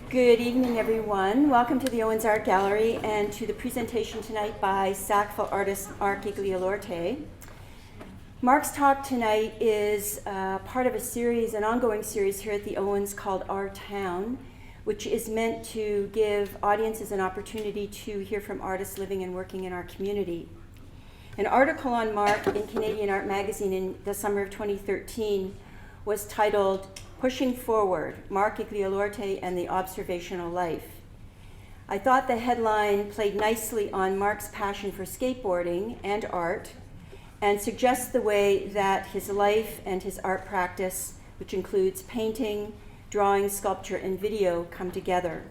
Good evening, everyone. Welcome to the Owens Art Gallery and to the presentation tonight by Sackville artist Mark Igloliorte. Mark's talk tonight is part of a series, an ongoing series here at the Owens called Our Town, which is meant to give audiences an opportunity to hear from artists living and working in our community. An article on Mark in Canadian Art Magazine in the summer of 2013 was titled Pushing Forward, Mark Igloliorte and the Observational Life. I thought the headline played nicely on Mark's passion for skateboarding and art and suggests the way that his life and his art practice, which includes painting, drawing, sculpture, and video, come together.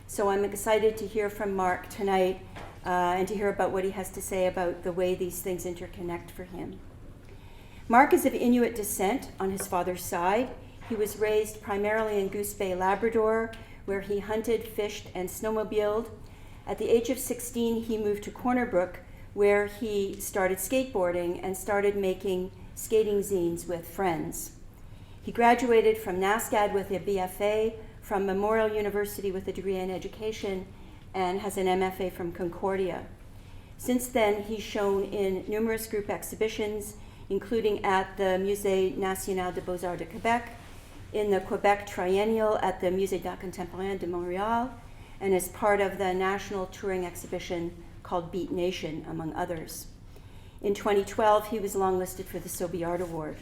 So I'm excited to hear from Mark tonight and to hear about what he has to say about the way these things interconnect for him. Mark is of Inuit descent on his father's side. He was raised primarily in Goose Bay, Labrador, where he hunted, fished, and snowmobiled. At the age of 16, he moved to Corner Brook, where he started skateboarding and started making skating zines with friends. He graduated from NASCAD with a BFA, from Memorial University with a degree in education, and has an MFA from Concordia. Since then, he's shown in numerous group exhibitions, including at the Musée National des Beaux-Arts de Québec, in the Quebec Triennial at the Musée d'Art Contemporain de Montréal, and as part of the national touring exhibition called Beat Nation, among others. In 2012, he was longlisted for the Sobey Art Award.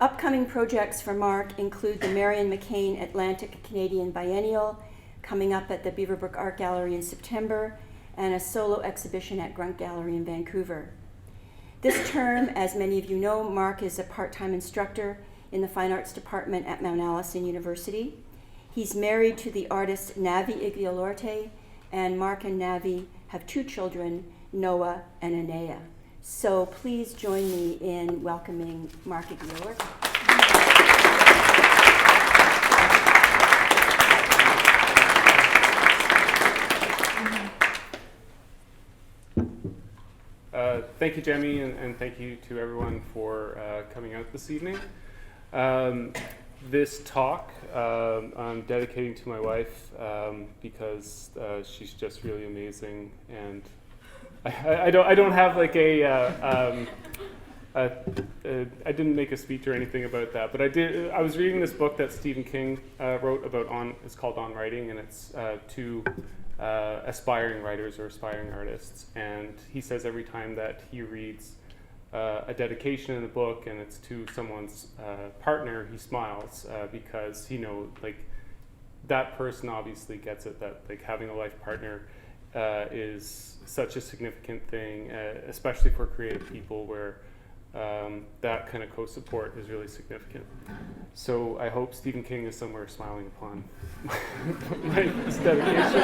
Upcoming projects for Mark include the Marion McCain Atlantic Canadian Biennial, coming up at the Beaverbrook Art Gallery in September, and a solo exhibition at Grunt Gallery in Vancouver. This term, as many of you know, Mark is a part-time instructor in the Fine Arts Department at Mount Allison University. He's married to the artist Navi Igloliorte, and Mark and Navi have two children, Noah and Anea. So please join me in welcoming Mark Igloliorte. Thank you, Jemmy, and thank you to everyone for coming out this evening. This talk I'm dedicating to my wife because she's just really amazing, and I don't have like I didn't make a speech or anything about that, but I was reading this book that Stephen King wrote about it's called On Writing, and it's to aspiring writers or aspiring artists, and he says every time that he reads a dedication in the book and it's to someone's partner, he smiles because he knows like that person obviously gets it, that like having a life partner is such a significant thing, especially for creative people where that kind of co-support is really significant. So I hope Stephen King is somewhere smiling upon this dedication.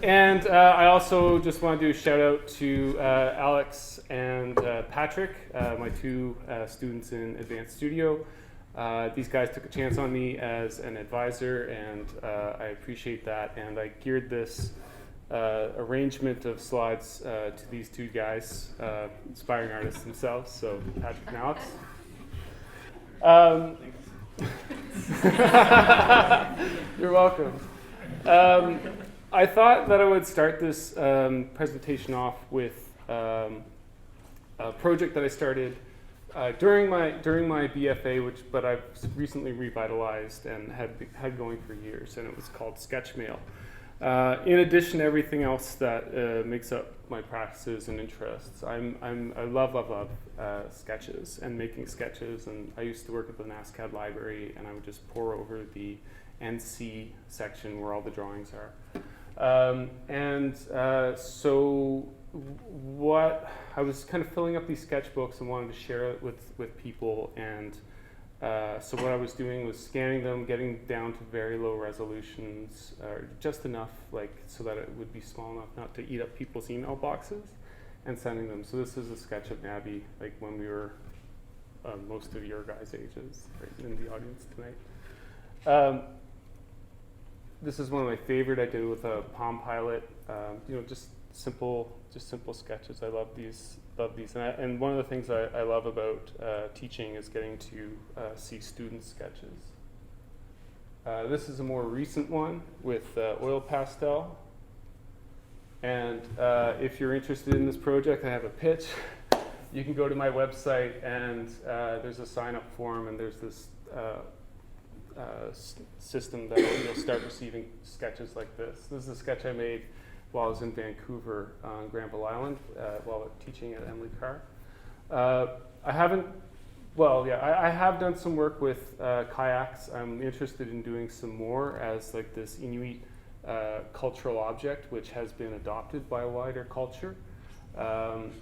And I also just want to do a shout out to Alex and Patrick, my two students in Advanced Studio. These guys took a chance on me as an advisor, and I appreciate that. And I geared this arrangement of slides to these two guys, aspiring artists themselves, so Patrick and Alex. You're welcome. I thought that I would start this presentation off with a project that I started during my BFA, but I've recently revitalized and had going for years, and it was called Sketch Mail. In addition to everything else that makes up my practices and interests, I love sketches and making sketches. And I used to work at the NASCAD library, and I would just pore over the NC section where all the drawings are. So what I was kind of filling up these sketchbooks and wanted to share it with people, and so what I was doing was scanning them, getting down to very low resolutions, just enough like so that it would be small enough not to eat up people's email boxes, and sending them. So this is a sketch of Navi, like when we were most of your guys' ages, right in the audience tonight. This is one of my favorite I did with a Palm Pilot. Just simple sketches. I love these. And one of the things I love about teaching is getting to see students' sketches. This is a more recent one with oil pastel. And if you're interested in this project, I have a pitch. You can go to my website, and there's a sign-up form, and there's this system that you'll start receiving sketches like this. This is a sketch I made while I was in Vancouver on Granville Island while teaching at Emily Carr. I have done some work with kayaks. I'm interested in doing some more as like this Inuit cultural object, which has been adopted by a wider culture. I'm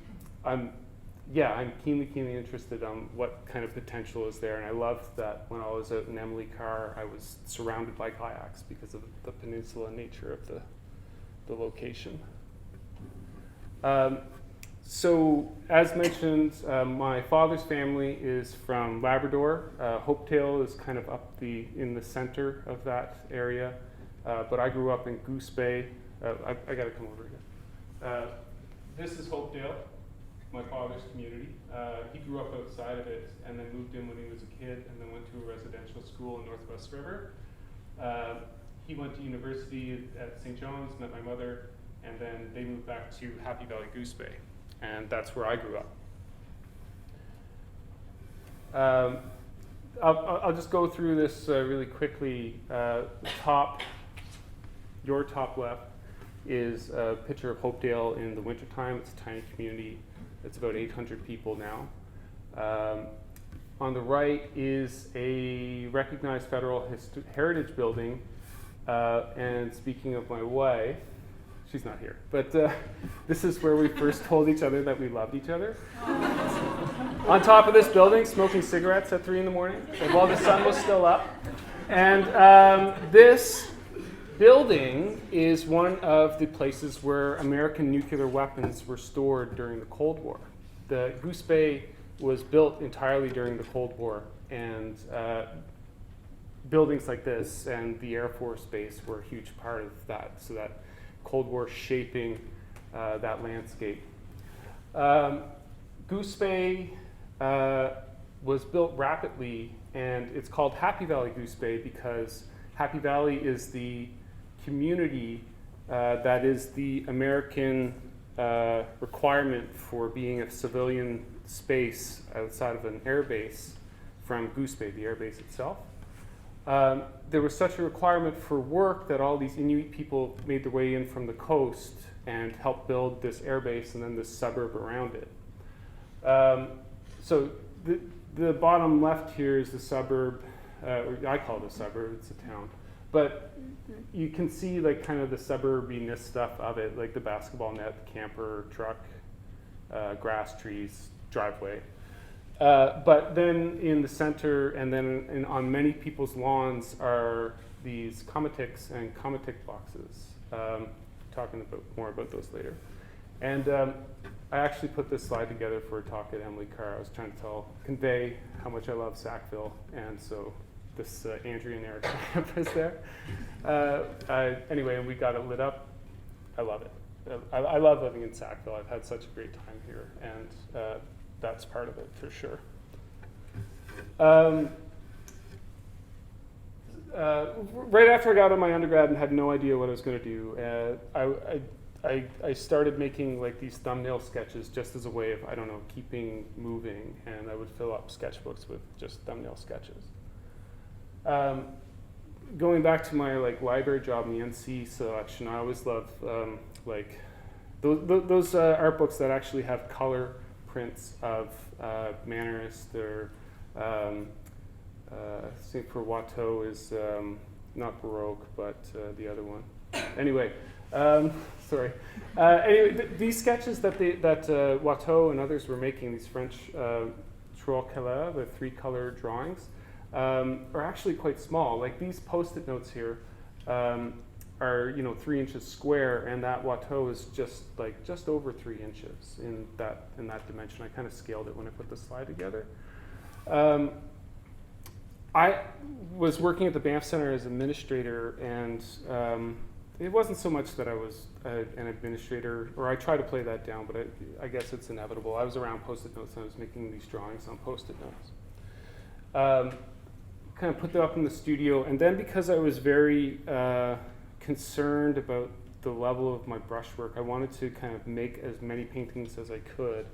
keenly interested on what kind of potential is there, and I loved that when I was out in Emily Carr, I was surrounded by kayaks because of the peninsula nature of the location. So, as mentioned, my father's family is from Labrador. Hopedale is kind of up in the center of that area, but I grew up in Goose Bay. I got to come over here. This is Hopedale, my father's community. He grew up outside of it and then moved in when he was a kid and then went to a residential school in Northwest River. He went to university at St. John's, met my mother, and then they moved back to Happy Valley Goose Bay. And that's where I grew up. I'll just go through this really quickly. Your top left is a picture of Hopedale in the wintertime. It's a tiny community. It's about 800 people now. On the right is a recognized federal heritage building. And speaking of my wife, she's not here, but this is where we first told each other that we loved each other. On top of this building, smoking cigarettes at 3 in the morning, while the sun was still up. And this building is one of the places where American nuclear weapons were stored during the Cold War. The Goose Bay was built entirely during the Cold War, and buildings like this and the Air Force Base were a huge part of that, so that Cold War shaping that landscape. Goose Bay was built rapidly, and it's called Happy Valley Goose Bay because Happy Valley is the community that is the American requirement for being a civilian space outside of an air base from Goose Bay, the air base itself. There was such a requirement for work that all these Inuit people made their way in from the coast and helped build this air base and then this suburb around it. So the bottom left here is the suburb, or I call it a suburb, it's a town. But you can see like kind of the suburbiness stuff of it, like the basketball net, camper, truck, grass, trees, driveway. But then in the center and then on many people's lawns are these komatiks and komatik boxes. Talking more about those later. And I actually put this slide together for a talk at Emily Carr. I was trying to convey how much I love Sackville, and so this Andrea and Eric is there. Anyway, and we got it lit up. I love it. I love living in Sackville. I've had such a great time here, and that's part of it for sure. Right after I got out of my undergrad and had no idea what I was going to do, I started making like these thumbnail sketches just as a way of, I don't know, keeping moving, and I would fill up sketchbooks with just thumbnail sketches. Going back to my like library job in the NC selection, I always love like those art books that actually have color prints of Mannerist or I think for Watteau is not Baroque, but the other one. Anyway, sorry. Anyway, these sketches that Watteau and others were making, these French trois couleurs, the 3-color drawings, are actually quite small. Like these Post-it notes here are 3 inches square, and that Watteau is just over 3 inches in that dimension. I kind of scaled it when I put the slide together. I was working at the Banff Center as administrator, and it wasn't so much that I was an administrator, or I try to play that down, but I guess it's inevitable. I was around Post-it notes, and I was making these drawings on Post-it notes. kind of put that up in the studio. And then because I was very concerned about the level of my brushwork, I wanted to kind of make as many paintings as I could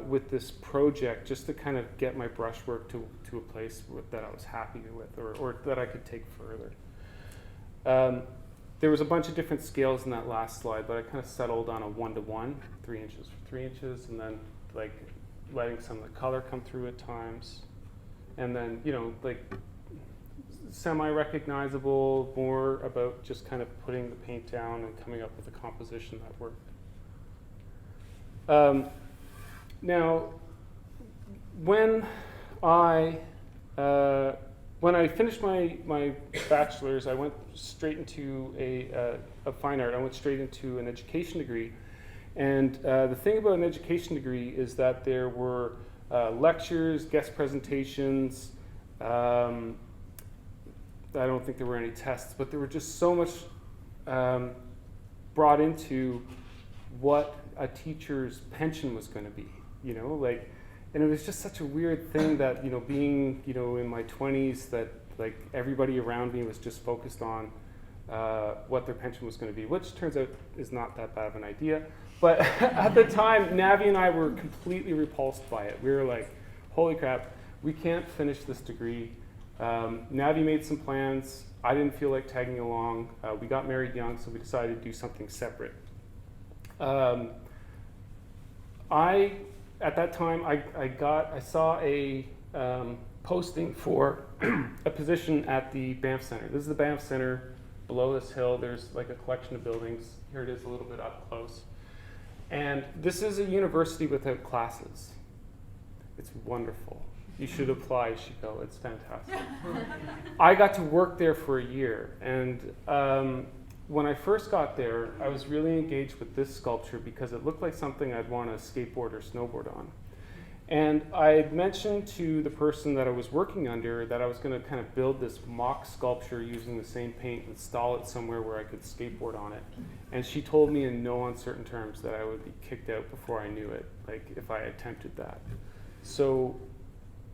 with this project, just to kind of get my brushwork to a place that I was happy with, or that I could take further. There was a bunch of different scales in that last slide, but I kind of settled on a 1:1, 3 inches for 3 inches, and then like letting some of the color come through at times. And then, you know, like semi-recognizable, more about just kind of putting the paint down and coming up with a composition that worked. Now, when I finished my bachelor's, I went straight into a fine art. I went straight into an education degree. And the thing about an education degree is that there were lectures, guest presentations. I don't think there were any tests, but there were just so much brought into what a teacher's pension was going to be, you know, like, and it was just such a weird thing that, you know, being, you know, in my 20s, that like everybody around me was just focused on what their pension was going to be, which turns out is not that bad of an idea. But at the time, Navi and I were completely repulsed by it. We were like, holy crap, we can't finish this degree. Navi made some plans. I didn't feel like tagging along. We got married young, so we decided to do something separate. At that time, I saw a posting for a position at the Banff Center. This is the Banff Center. Below this hill, there's like a collection of buildings. Here it is a little bit up close. And this is a university without classes. It's wonderful. You should apply, Chico. It's fantastic. I got to work there for a year. And when I first got there, I was really engaged with this sculpture because it looked like something I'd want to skateboard or snowboard on. And I had mentioned to the person that I was working under that I was going to kind of build this mock sculpture using the same paint, install it somewhere where I could skateboard on it. And she told me in no uncertain terms that I would be kicked out before I knew it, like if I attempted that. So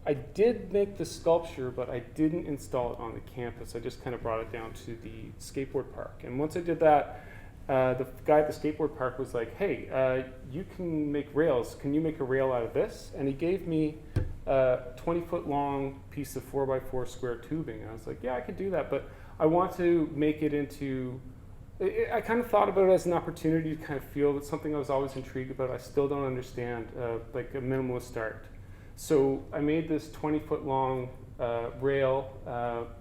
I did make the sculpture, but I didn't install it on the campus. I just kind of brought it down to the skateboard park. And once I did that, the guy at the skateboard park was like, hey, you can make rails. Can you make a rail out of this? And he gave me a 20-foot long piece of 4x4 square tubing. And I was like, yeah, I could do that, but I want to make it into, I kind of thought about it as an opportunity to kind of feel it's something I was always intrigued about. I still don't understand, like a minimalist art. So I made this 20-foot long rail,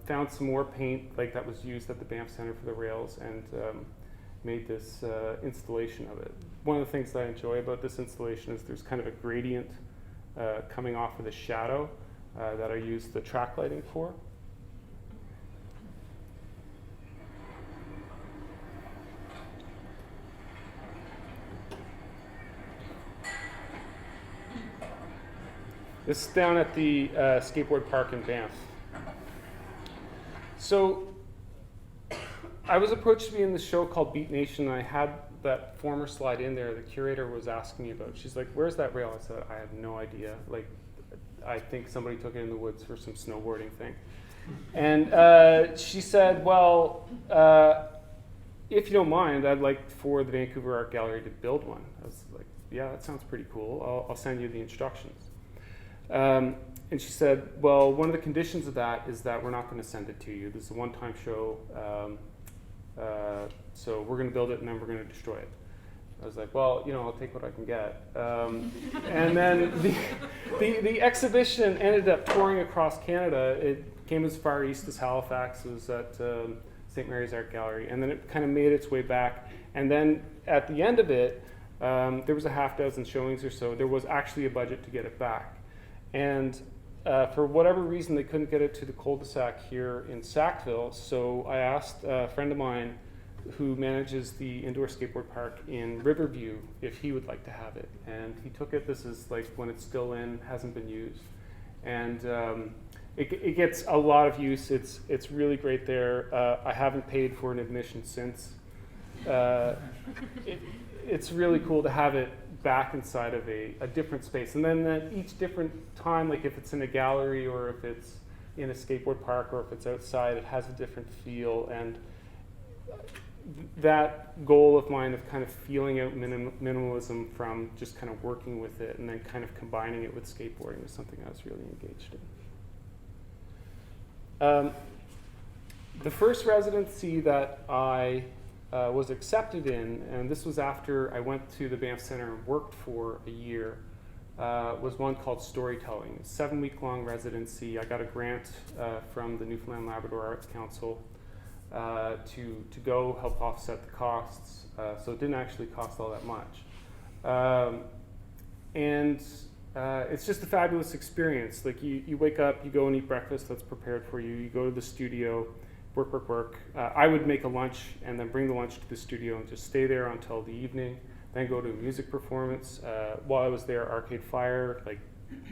found some more paint like that was used at the Banff Center for the rails, and made this installation of it. One of the things that I enjoy about this installation is there's kind of a gradient coming off of the shadow that I use the track lighting for. This is down at the skateboard park in Banff. So I was approached to be in this show called Beat Nation, and I had that former slide in there the curator was asking me about. She's like, where's that rail? I said, I have no idea. Like, I think somebody took it in the woods for some snowboarding thing. And she said, well, if you don't mind, I'd like for the Vancouver Art Gallery to build one. I was like, yeah, that sounds pretty cool. I'll send you the instructions. And she said, well, one of the conditions of that is that we're not going to send it to you. This is a one-time show, so we're going to build it and then we're going to destroy it. I was like, well, you know, I'll take what I can get. And then the exhibition ended up touring across Canada. It came as far east as Halifax. It was at St. Mary's Art Gallery. And then it kind of made its way back. And then at the end of it, there was a half dozen showings or so. There was actually a budget to get it back. And for whatever reason, they couldn't get it to the cul-de-sac here in Sackville. So I asked a friend of mine who manages the indoor skateboard park in Riverview if he would like to have it. And he took it. This is like when it's still in, hasn't been used. And it gets a lot of use. It's really great there. I haven't paid for an admission since. It's really cool to have it back inside of a different space. And then at each different time, like if it's in a gallery or if it's in a skateboard park or if it's outside, it has a different feel. And that goal of mine of kind of feeling out minimalism from just kind of working with it and then kind of combining it with skateboarding was something I was really engaged in. The first residency that I was accepted in, and this was after I went to the Banff Centre and worked for a year, was one called Storytelling. 7-week-long residency. I got a grant from the Newfoundland Labrador Arts Council to go help offset the costs, so it didn't actually cost all that much. And it's just a fabulous experience. Like you wake up, you go and eat breakfast that's prepared for you, you go to the studio, work. I would make a lunch and then bring the lunch to the studio and just stay there until the evening, then go to a music performance. While I was there, Arcade Fire, like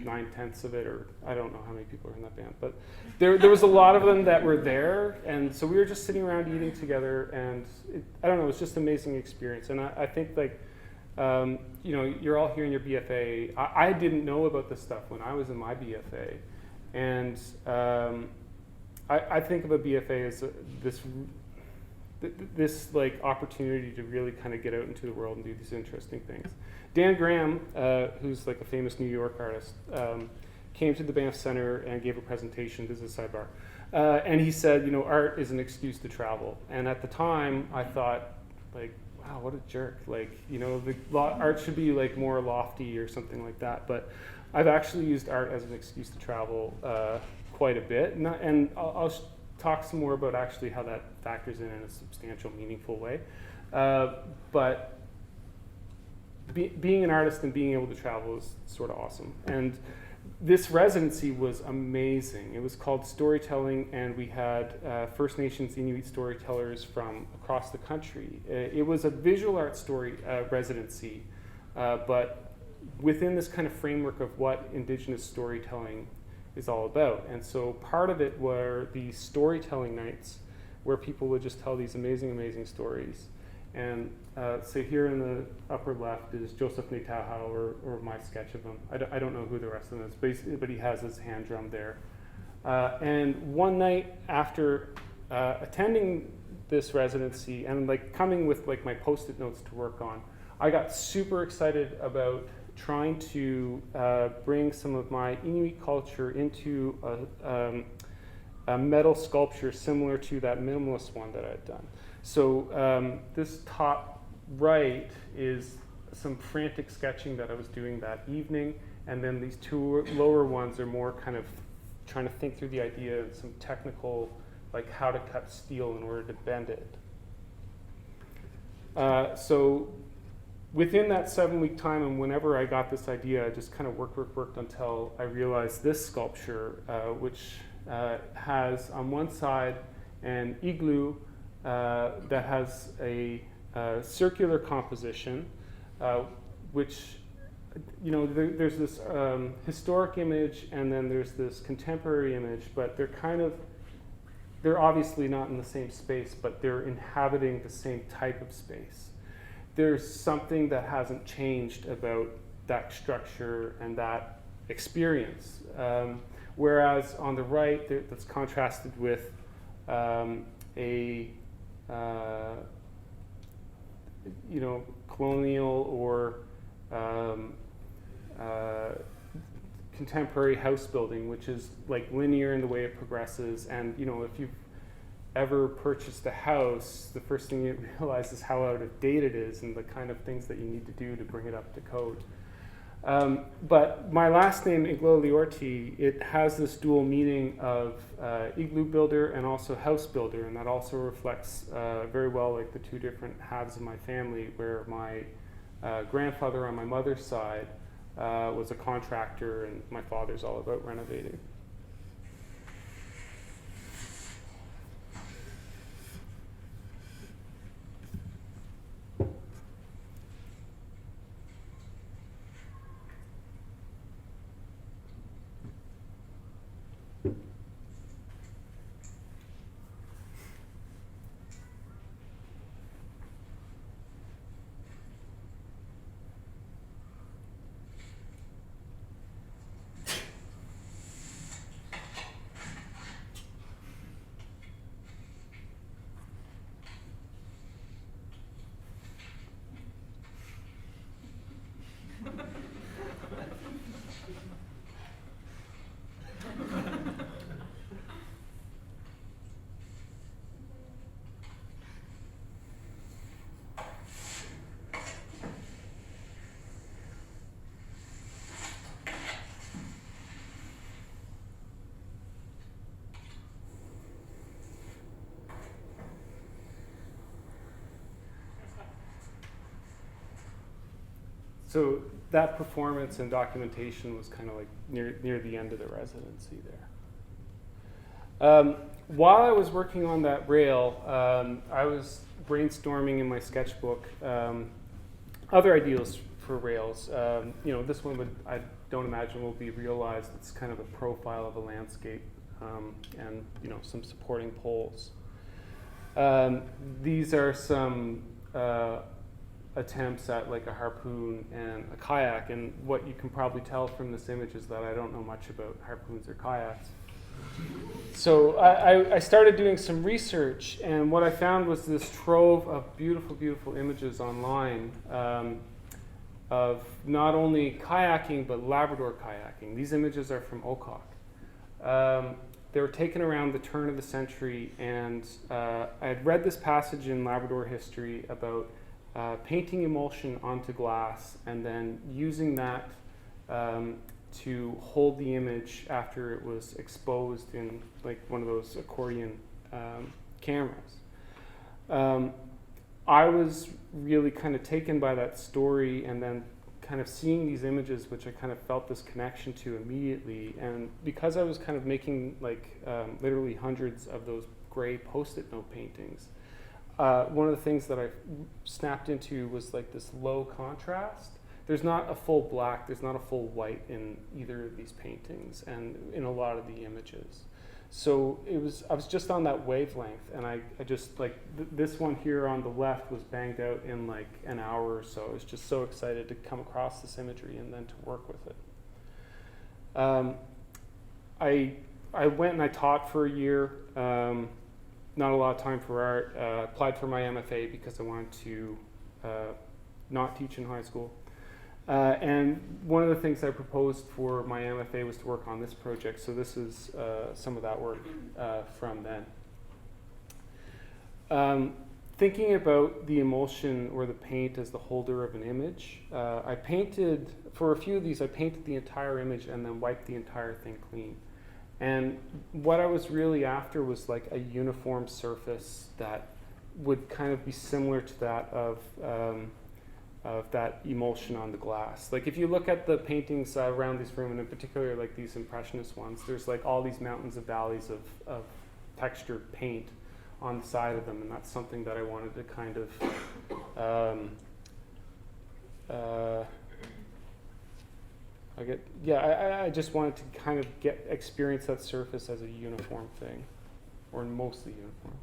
9/10 of it, or I don't know how many people are in that band, but there was a lot of them that were there, and so we were just sitting around eating together, and I don't know, it was just an amazing experience. And I think like, you're all here in your BFA. I didn't know about this stuff when I was in my BFA, and I think of a BFA as this like opportunity to really kind of get out into the world and do these interesting things. Dan Graham, who's like a famous New York artist, came to the Banff Centre and gave a presentation. This is a sidebar. And he said, art is an excuse to travel. And at the time, I thought, like, wow, what a jerk. Like, art should be like more lofty or something like that. But I've actually used art as an excuse to travel quite a bit. And I'll talk some more about actually how that factors in a substantial, meaningful way. But being an artist and being able to travel is sort of awesome. And this residency was amazing. It was called Storytelling, and we had First Nations Inuit storytellers from across the country. It was a visual art story residency, but within this kind of framework of what Indigenous storytelling is all about. And so part of it were these storytelling nights where people would just tell these amazing stories. And so here in the upper left is Joseph Netaha, or my sketch of him. I don't know who the rest of them is, but he has his hand drum there. And one night after attending this residency and like coming with like my Post-it notes to work on, I got super excited about trying to bring some of my Inuit culture into a metal sculpture similar to that minimalist one that I'd done. So this top right is some frantic sketching that I was doing that evening, and then these two lower ones are more kind of trying to think through the idea of some technical, like how to cut steel in order to bend it. So within that 7-week time, and whenever I got this idea, I just kind of worked until I realized this sculpture, which has on one side an igloo that has a circular composition, which, there's this historic image and then there's this contemporary image, but they're obviously not in the same space, but they're inhabiting the same type of space. There's something that hasn't changed about that structure and that experience. Whereas on the right, that's contrasted with a colonial or contemporary house building, which is like linear in the way it progresses. And if you've ever purchased a house, the first thing you realize is how out of date it is and the kind of things that you need to do to bring it up to code. But my last name, Igloliorte, it has this dual meaning of igloo builder and also house builder, and that also reflects very well like the two different halves of my family, where my grandfather on my mother's side was a contractor, and my father's all about renovating. So that performance and documentation was kind of like near the end of the residency there. While I was working on that rail, I was brainstorming in my sketchbook other ideas for rails. This one I don't imagine will be realized. It's kind of a profile of a landscape and some supporting poles. These are some attempts at like a harpoon and a kayak, and what you can probably tell from this image is that I don't know much about harpoons or kayaks. So I started doing some research, and what I found was this trove of beautiful, beautiful images online of not only kayaking, but Labrador kayaking. These images are from Okok. They were taken around the turn of the century, and I had read this passage in Labrador history about painting emulsion onto glass and then using that to hold the image after it was exposed in like one of those accordion cameras. I was really kind of taken by that story, and then kind of seeing these images, which I kind of felt this connection to immediately. And because I was kind of making like literally hundreds of those gray Post-it note paintings, one of the things that I snapped into was like this low contrast. There's not a full black, there's not a full white in either of these paintings and in a lot of the images. So I was just on that wavelength, and I just like, this one here on the left was banged out in like an hour or so. I was just so excited to come across this imagery and then to work with it. I went and I taught for a year, not a lot of time for art, applied for my MFA because I wanted to not teach in high school. And one of the things I proposed for my MFA was to work on this project, so this is some of that work from then. Thinking about the emulsion or the paint as the holder of an image, I painted, for a few of these, I painted the entire image and then wiped the entire thing clean. And what I was really after was like a uniform surface that would kind of be similar to that of that emulsion on the glass. Like if you look at the paintings around this room, and in particular like these Impressionist ones, there's like all these mountains and valleys of textured paint on the side of them, and that's something that I wanted to kind of I just wanted to kind of experience that surface as a uniform thing, or mostly uniform.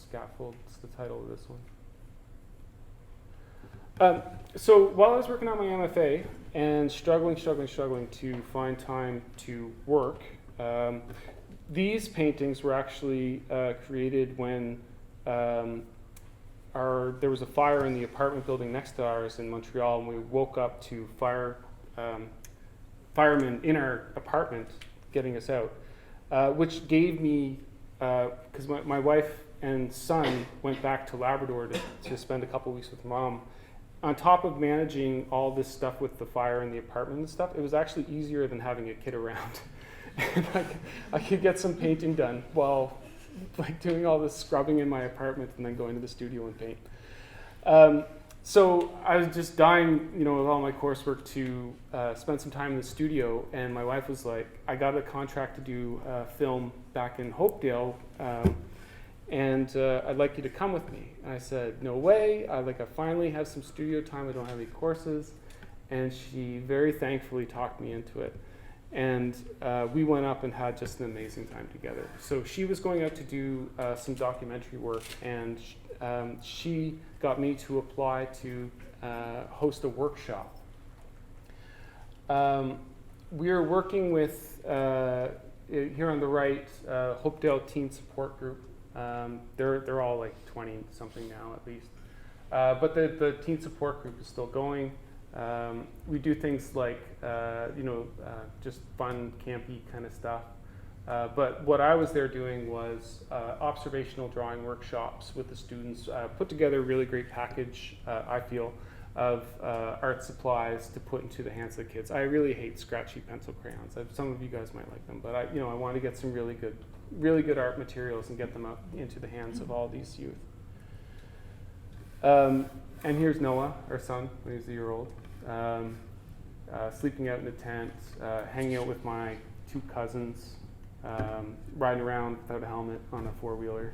Scaffold, it's the title of this one. So while I was working on my MFA and struggling to find time to work, these paintings were actually created when there was a fire in the apartment building next to ours in Montreal, and we woke up to firemen in our apartment getting us out, which gave me, because my wife and son went back to Labrador to spend a couple weeks with mom. On top of managing all this stuff with the fire in the apartment and stuff, it was actually easier than having a kid around. And I could get some painting done while like doing all this scrubbing in my apartment and then going to the studio and paint. So I was just dying, with all my coursework to spend some time in the studio, and my wife was like, I got a contract to do film back in Hopedale, and I'd like you to come with me. And I said, no way, I finally have some studio time, I don't have any courses. And she very thankfully talked me into it. And we went up and had just an amazing time together. So she was going out to do some documentary work, and she got me to apply to host a workshop. We are working with, here on the right, Hopedale Teen Support Group. They're all like 20 something now at least, but the teen support group is still going. We do things like just fun campy kind of stuff, but what I was there doing was observational drawing workshops with the students, put together a really great package, I feel, of art supplies to put into the hands of the kids. I really hate scratchy pencil crayons. Some of you guys might like them, but I want to get some really good art materials and get them out into the hands of all these youth. And here's Noah, our son, when he was a year old, sleeping out in the tent, hanging out with my 2 cousins, riding around without a helmet on a 4-wheeler.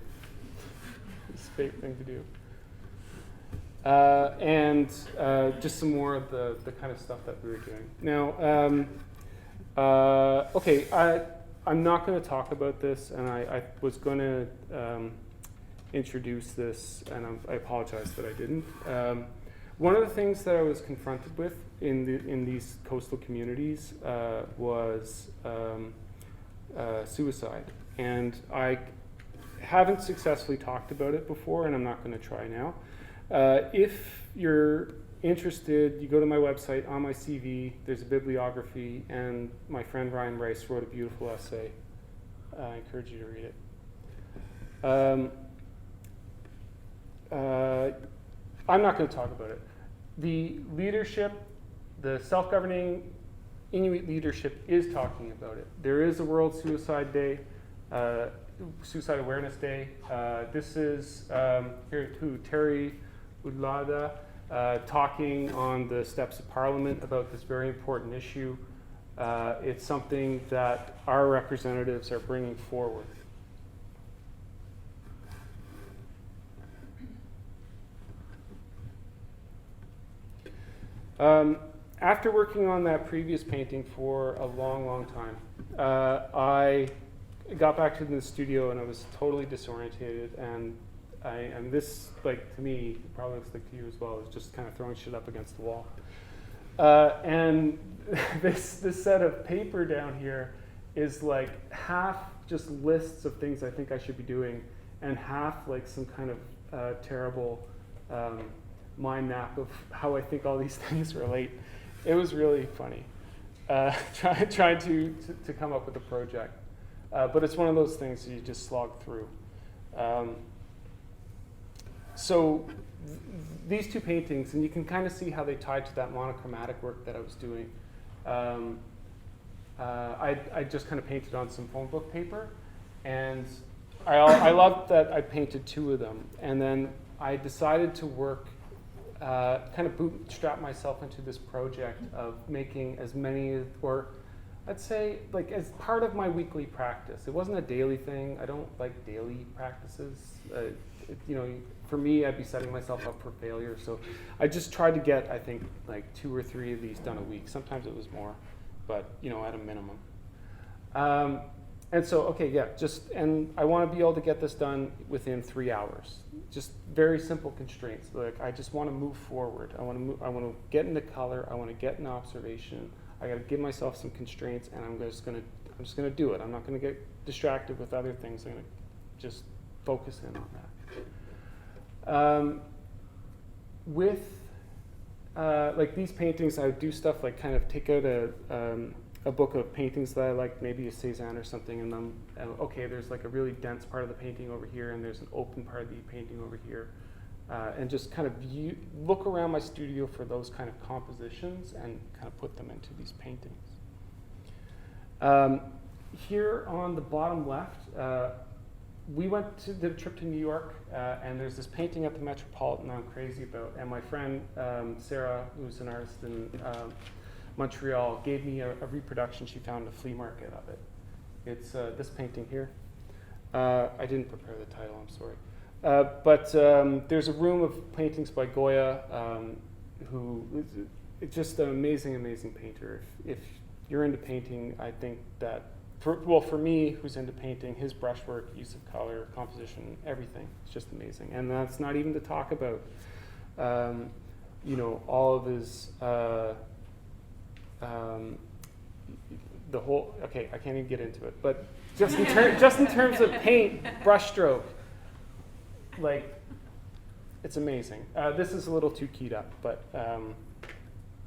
It's a favorite thing to do. And just some more of the kind of stuff that we were doing. Now, okay, I'm not going to talk about this, and I was going to introduce this, and I apologize that I didn't. One of the things that I was confronted with in these coastal communities was suicide, and I haven't successfully talked about it before, and I'm not going to try now. If you're interested, you go to my website. On my CV, there's a bibliography, and my friend Ryan Rice wrote a beautiful essay. I encourage you to read it. I'm not going to talk about it. The leadership, the self-governing Inuit leadership is talking about it. There is a World Suicide Day, Suicide Awareness Day. This is here too, Terry Udlada talking on the steps of Parliament about this very important issue. It's something that our representatives are bringing forward. After working on that previous painting for a long, long time, I got back to the studio and I was totally disorientated, and this, like, to me, probably looks like to you as well, is just kind of throwing shit up against the wall. And this set of paper down here is like half just lists of things I think I should be doing, and half like some kind of terrible mind map of how I think all these things relate. It was really funny, trying to come up with a project. But it's one of those things that you just slog through. So these 2 paintings, and you can kind of see how they tied to that monochromatic work that I was doing. I just kind of painted on some phone book paper, and I loved that I painted 2 of them. And then I decided to work, kind of bootstrap myself into this project of making as many, or I'd say like as part of my weekly practice. It wasn't a daily thing. I don't like daily practices. For me, I'd be setting myself up for failure. So I just tried to get, I think, like 2 or 3 of these done a week. Sometimes it was more, but at a minimum. And so, okay, yeah, and I want to be able to get this done within 3 hours. Just very simple constraints. Like, I just want to move forward. I want to get into color. I want to get into observation. I got to give myself some constraints, and I'm just gonna do it. I'm not gonna get distracted with other things. I'm gonna just focus in on that. With like these paintings, I would do stuff like kind of take out a book of paintings that I like, maybe a Cézanne or something, and then okay, there's like a really dense part of the painting over here, and there's an open part of the painting over here, and just kind of look around my studio for those kind of compositions and kind of put them into these paintings. Here on the bottom left, we went to the trip to New York, and there's this painting at the Metropolitan I'm crazy about, and my friend Sarah, who's an artist in Montreal, gave me a reproduction she found at a flea market of it. It's this painting here. I didn't prepare the title, I'm sorry. But there's a room of paintings by Goya, who is just an amazing, amazing painter. If you're into painting, I think that, for me, who's into painting, his brushwork, use of color, composition, everything, it's just amazing. And that's not even to talk about, all of his, the whole, okay, I can't even get into it, but just in terms of paint, brushstroke, like, it's amazing. This is a little too keyed up, but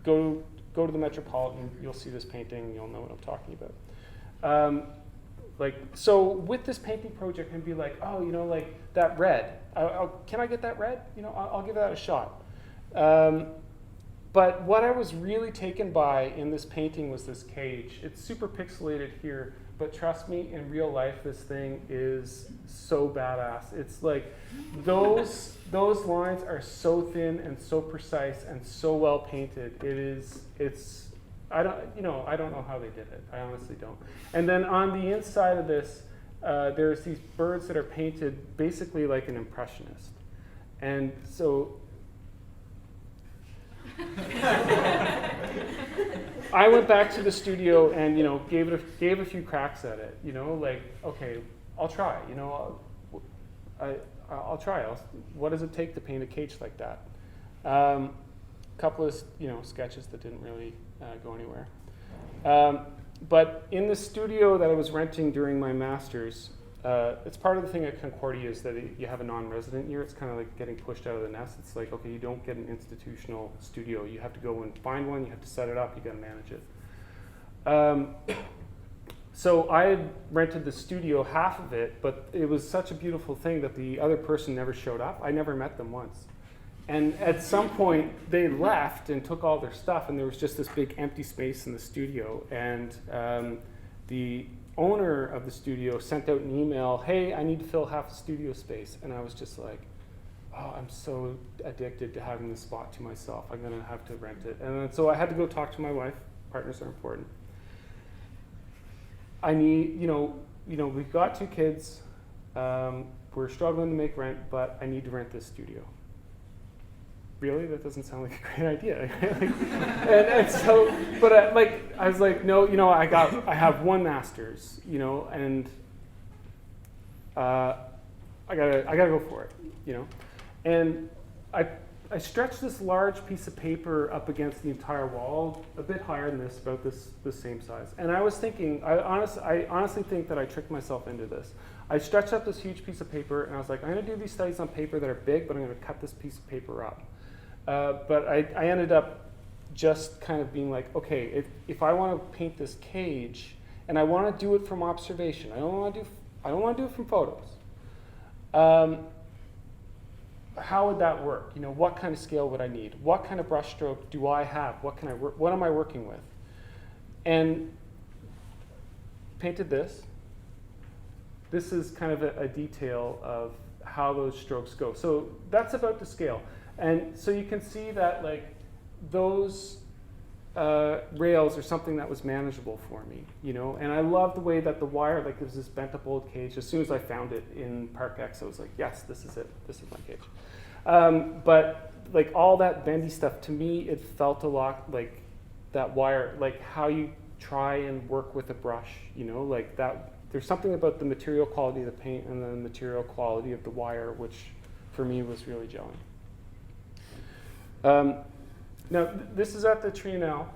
go to the Metropolitan, you'll see this painting, you'll know what I'm talking about. So with this painting project, and be like, oh, like that red, can I get that red? I'll give that a shot. But what I was really taken by in this painting was this cage. It's super pixelated here, but trust me, in real life, this thing is so badass. It's like those lines are so thin and so precise and so well painted. I don't know how they did it. I honestly don't. And then on the inside of this, there's these birds that are painted basically like an impressionist. And so I went back to the studio and, gave a few cracks at it, like, okay, I'll try, I'll try. What does it take to paint a cage like that? Couple of, sketches that didn't really go anywhere. But in the studio that I was renting during my master's, it's part of the thing at Concordia is that you have a non-resident year. It's kind of like getting pushed out of the nest. It's like, okay, you don't get an institutional studio. You have to go and find one. You have to set it up. You got to manage it. So I had rented the studio, half of it, but it was such a beautiful thing that the other person never showed up. I never met them once. And at some point, they left and took all their stuff, and there was just this big empty space in the studio. And the owner of the studio sent out an email, hey, I need to fill half the studio space. And I was just like, oh, I'm so addicted to having this spot to myself. I'm going to have to rent it. And then, so I had to go talk to my wife. Partners are important. I need, we've got 2 kids. We're struggling to make rent, but I need to rent this studio. Really? That doesn't sound like a great idea. and so, but I was like, no, I have 1 master's, and I gotta go for it, And I stretched this large piece of paper up against the entire wall, a bit higher than this, about this same size. And I was thinking, I honestly think that I tricked myself into this. I stretched up this huge piece of paper, and I was like, I'm gonna do these studies on paper that are big, but I'm gonna cut this piece of paper up. But I ended up just kind of being like, okay, if I want to paint this cage, and I want to do it from observation, I don't want to do it from photos. How would that work? What kind of scale would I need? What kind of brush stroke do I have? What am I working with? And painted this. This is kind of a detail of how those strokes go. So that's about the scale. And so you can see that those rails are something that was manageable for me, And I love the way that the wire, there's this bent up old cage. As soon as I found it in Park X, I was like, yes, this is it. This is my cage. But all that bendy stuff, to me, it felt a lot like that wire, like how you try and work with a brush, that. There's something about the material quality of the paint and the material quality of the wire, which for me was really gelling. Now, this is at the Triennale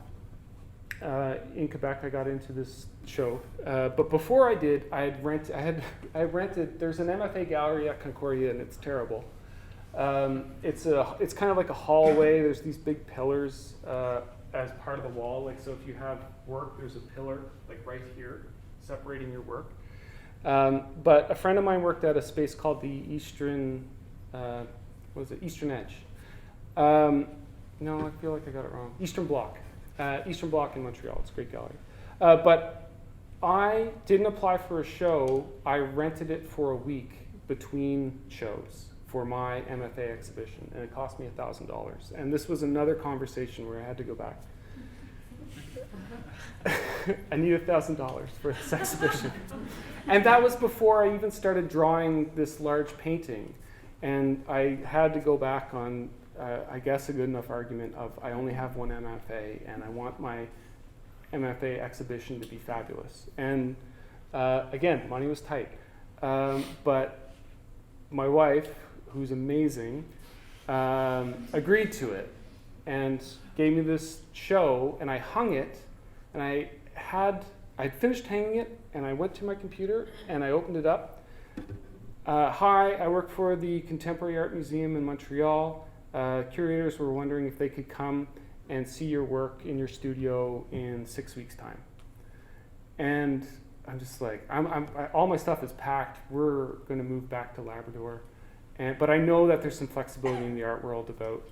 in Quebec. I got into this show, but before I did, I rented. There's an MFA gallery at Concordia, and it's terrible. It's kind of like a hallway. There's these big pillars as part of the wall. So if you have work, there's a pillar right here separating your work. But a friend of mine worked at a space called the Eastern Edge. No, I feel like I got it wrong. Eastern Bloc in Montreal. It's a great gallery. But I didn't apply for a show. I rented it for a week between shows for my MFA exhibition, and it cost me $1,000. And this was another conversation where I had to go back. I need $1,000 for this exhibition. And that was before I even started drawing this large painting. And I had to go back on, I guess, a good enough argument of I only have 1 MFA, and I want my MFA exhibition to be fabulous. And again, money was tight. But my wife, who's amazing, agreed to it and gave me this show, and I hung it, and I finished hanging it, and I went to my computer, and I opened it up. Hi, I work for the Contemporary Art Museum in Montreal. Curators were wondering if they could come and see your work in your studio in 6 weeks' time. And I'm just like, all my stuff is packed. We're going to move back to Labrador. But I know that there's some flexibility in the art world about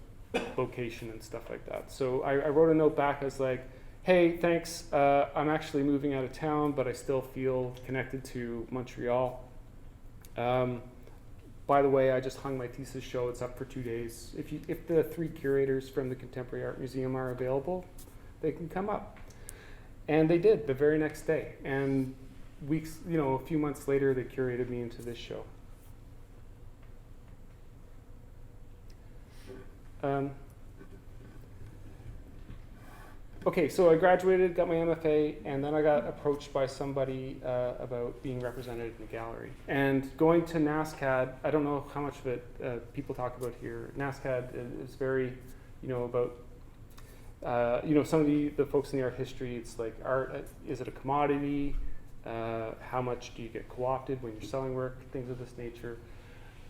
location and stuff like that. So I wrote a note back. I was like, hey, thanks, I'm actually moving out of town, but I still feel connected to Montreal. By the way, I just hung my thesis show. It's up for 2 days. If the 3 curators from the Contemporary Art Museum are available, they can come up. And they did the very next day. And weeks, a few months later, they curated me into this show. Okay, so I graduated, got my MFA, and then I got approached by somebody about being represented in the gallery. And going to NASCAD, I don't know how much of it people talk about here. NASCAD is very, about, some of the folks in the art history, it's like art, is it a commodity? How much do you get co-opted when you're selling work? Things of this nature.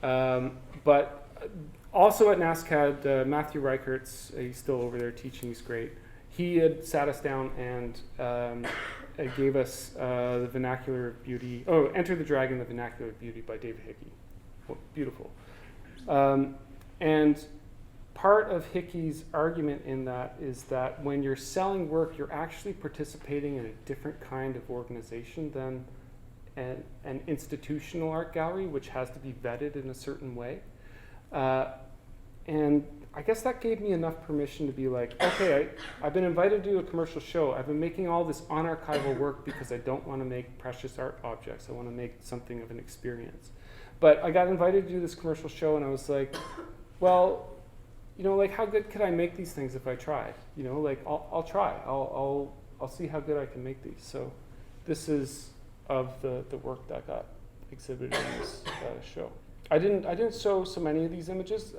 But also at NASCAD, Matthew Reichertz, he's still over there teaching, he's great. He had sat us down and gave us the Vernacular of Beauty. Oh, Enter the Dragon, the Vernacular of Beauty by David Hickey. Well, beautiful. And part of Hickey's argument in that is that when you're selling work, you're actually participating in a different kind of organization than an institutional art gallery, which has to be vetted in a certain way. And I guess that gave me enough permission to be like, okay, I've been invited to do a commercial show. I've been making all this unarchival work because I don't want to make precious art objects. I want to make something of an experience. But I got invited to do this commercial show, and I was like, well, how good could I make these things if I tried? I'll try. I'll see how good I can make these. So this is of the work that got exhibited in this show. I didn't show so many of these images.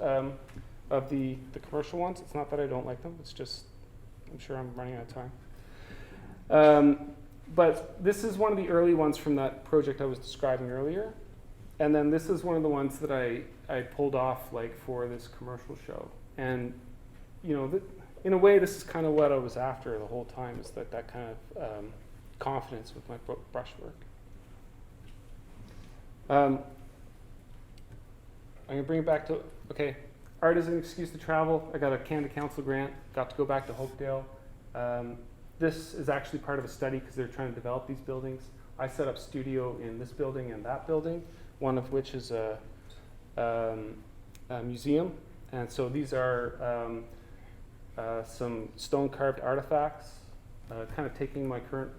Of the commercial ones. It's not that I don't like them, it's just I'm sure I'm running out of time. But this is one of the early ones from that project I was describing earlier. And then this is one of the ones that I pulled off for this commercial show. And in a way, this is kind of what I was after the whole time, is that kind of confidence with my brushwork. I'm gonna bring it back to, okay. Art is an excuse to travel. I got a Canada Council grant, got to go back to Hopedale. This is actually part of a study because they're trying to develop these buildings. I set up studio in this building and that building, one of which is a museum. And so these are some stone-carved artifacts, kind of taking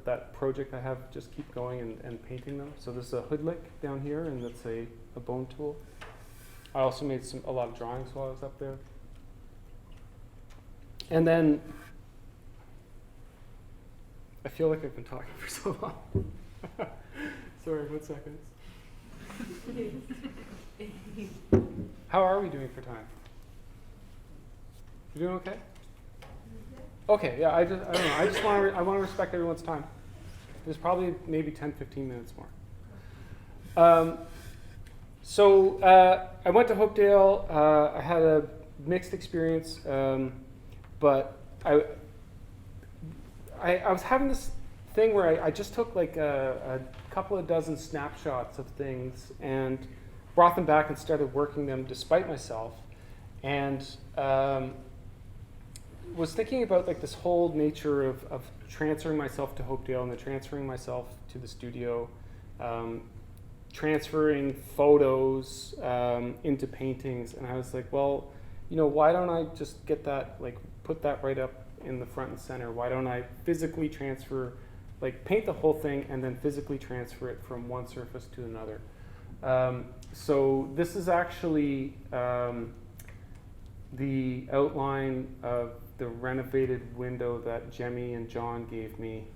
that project I have, just keep going and painting them. So this is a hoodlick down here, and that's a bone tool. I also made a lot of drawings while I was up there. And then, I feel like I've been talking for so long. Sorry, 1 second. How are we doing for time? You doing okay? Okay, yeah, I don't know. I want to respect everyone's time. There's probably maybe 10, 15 minutes more. So I went to Hopedale. I had a mixed experience, but I was having this thing where I just took a couple of dozen snapshots of things and brought them back and started working them despite myself, and was thinking about this whole nature of transferring myself to Hopedale and then transferring myself to the studio. Transferring photos into paintings, and I was like, well, why don't I just get that, put that right up in the front and center? Why don't I physically transfer, paint the whole thing and then physically transfer it from one surface to another? So this is actually the outline of the renovated window that Jemmy and John gave me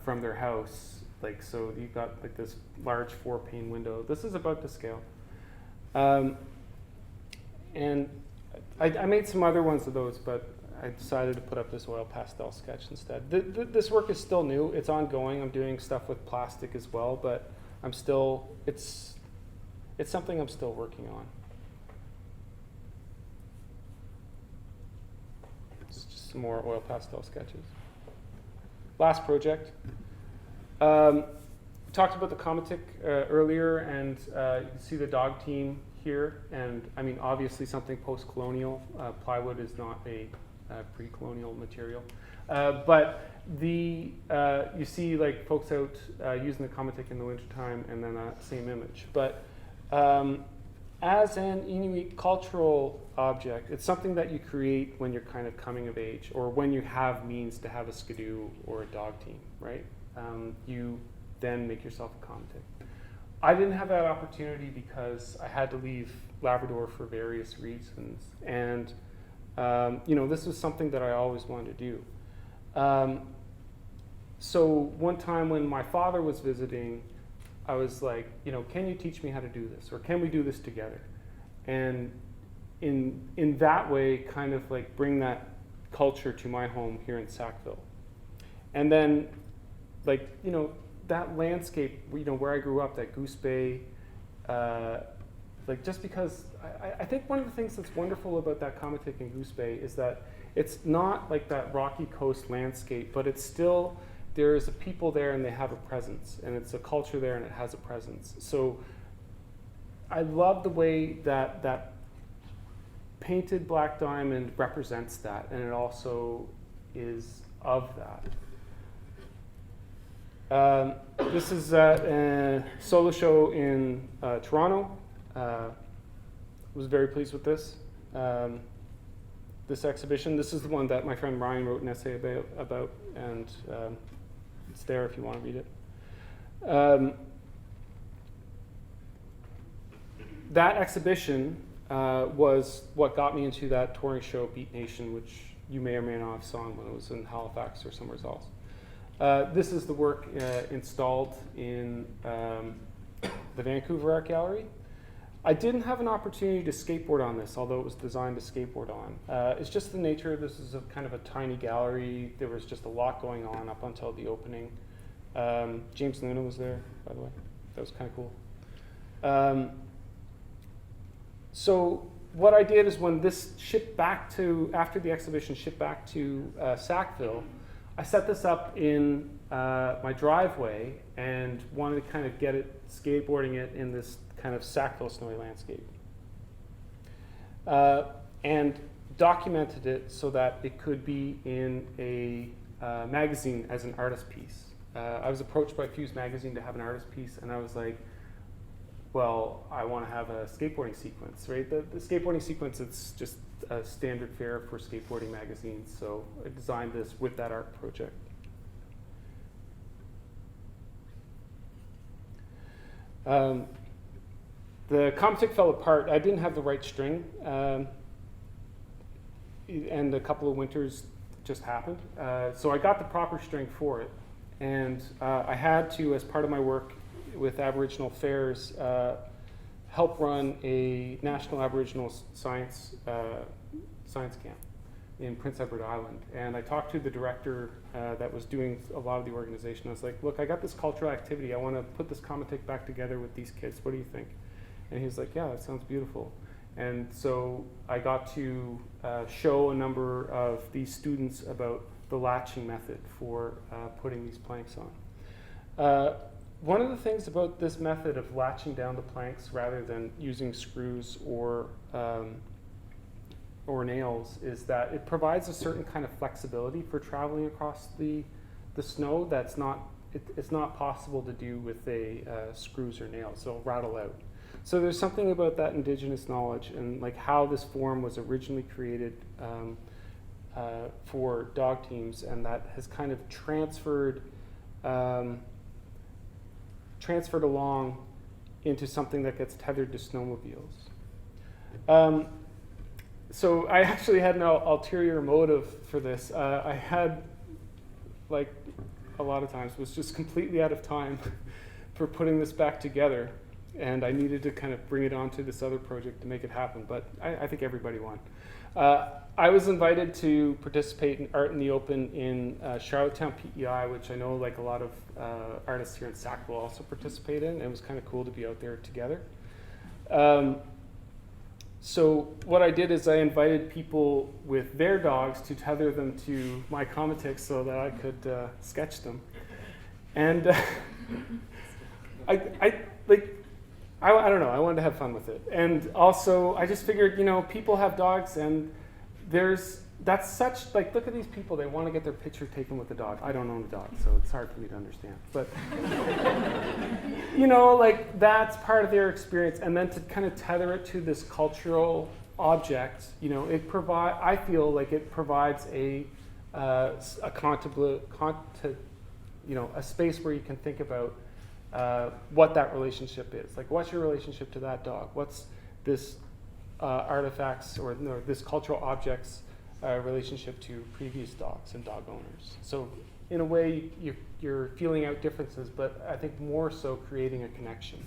from their house. So you've got this large 4-pane window. This is about to scale. And I made some other ones of those, but I decided to put up this oil pastel sketch instead. This work is still new. It's ongoing. I'm doing stuff with plastic as well, but it's something I'm still working on. It's just some more oil pastel sketches. Last project. We talked about the Comitic earlier, and you can see the dog team here. And I mean, obviously something post-colonial. Plywood is not a pre-colonial material. But you see like folks out using the Cometic in the wintertime and then that same image. But as an Inuit cultural object, it's something that you create when you're kind of coming of age or when you have means to have a skidoo or a dog team, right? You then make yourself a Cometic. I didn't have that opportunity because I had to leave Labrador for various reasons. And, this was something that I always wanted to do. So one time when my father was visiting, I was like, can you teach me how to do this? Or can we do this together? And in that way, kind of like bring that culture to my home here in Sackville. And then, that landscape, where I grew up, that Goose Bay, just because I think one of the things that's wonderful about that Cometic in Goose Bay is that it's not like that rocky coast landscape, but it's still, there is a people there and they have a presence, and it's a culture there and it has a presence. So I love the way that painted black diamond represents that, and it also is of that. This is a solo show in Toronto. Was very pleased with this. This exhibition. This is the one that my friend Ryan wrote an essay about, and it's there if you want to read it. That exhibition was what got me into that touring show, Beat Nation, which you may or may not have seen when it was in Halifax or somewhere else. This is the work installed in the Vancouver Art Gallery. I didn't have an opportunity to skateboard on this, although it was designed to skateboard on. It's just the nature. This is a kind of a tiny gallery. There was just a lot going on up until the opening. James Luna was there, by the way. That was kind of cool. So what I did is when this shipped back to, after the exhibition shipped back to Sackville, I set this up in my driveway and wanted to kind of get it, skateboarding it in this kind of Sackville snowy landscape. And documented it so that it could be in a magazine as an artist piece. I was approached by Fuse magazine to have an artist piece, and I was like, well, I want to have a skateboarding sequence, right? The skateboarding sequence, it's just a standard fare for skateboarding magazines, so I designed this with that art project. The Cometic fell apart. I didn't have the right string, and a couple of winters just happened. So I got the proper string for it, and I had to, as part of my work with Aboriginal Affairs, help run a National Aboriginal Science camp in Prince Edward Island. And I talked to the director that was doing a lot of the organization. I was like, look, I got this cultural activity. I want to put this Cometic back together with these kids. What do you think? And he was like, yeah, that sounds beautiful. And so I got to show a number of these students about the latching method for putting these planks on. One of the things about this method of latching down the planks rather than using screws or nails is that it provides a certain kind of flexibility for traveling across the snow that's it's not possible to do with screws or nails. They'll rattle out. So there's something about that indigenous knowledge and like how this form was originally created for dog teams, and that has kind of transferred along into something that gets tethered to snowmobiles. So I actually had an ulterior motive for this. I had, like a lot of times, was just completely out of time for putting this back together, and I needed to kind of bring it onto this other project to make it happen, but I think everybody won. I was invited to participate in Art in the Open in Charlottetown PEI, which I know like a lot of artists here in Sackville also participate in. It was kind of cool to be out there together. So what I did is I invited people with their dogs to tether them to my Cometics so that I could sketch them. And I don't know, I wanted to have fun with it. And also, I just figured, people have dogs, and there's that's such, like, look at these people, they want to get their picture taken with the dog. I don't own a dog, so it's hard for me to understand. But, you know, like, that's part of their experience. And then to kind of tether it to this cultural object, you know, I feel like it provides a space where you can think about what that relationship is. Like, what's your relationship to that dog? What's this artifacts or this cultural object's relationship to previous dogs and dog owners? So in a way, you're feeling out differences, but I think more so creating a connection.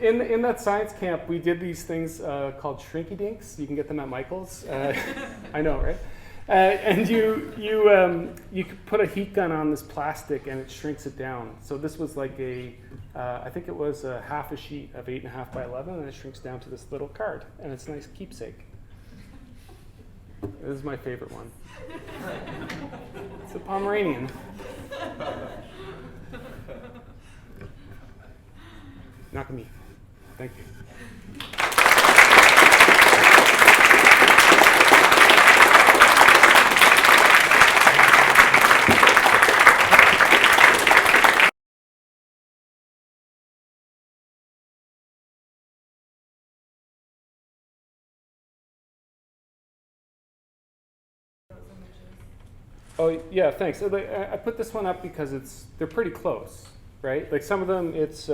In that science camp, we did these things called shrinky dinks. You can get them at Michael's. I know, right? And you could put a heat gun on this plastic and it shrinks it down. So this was like I think it was a half a sheet of 8.5 by 11, and it shrinks down to this little card, and it's a nice keepsake. This is my favorite one. It's a Pomeranian. Not me. Thank you. Oh yeah, thanks. I put this one up because they're pretty close, right? Like some of them, it's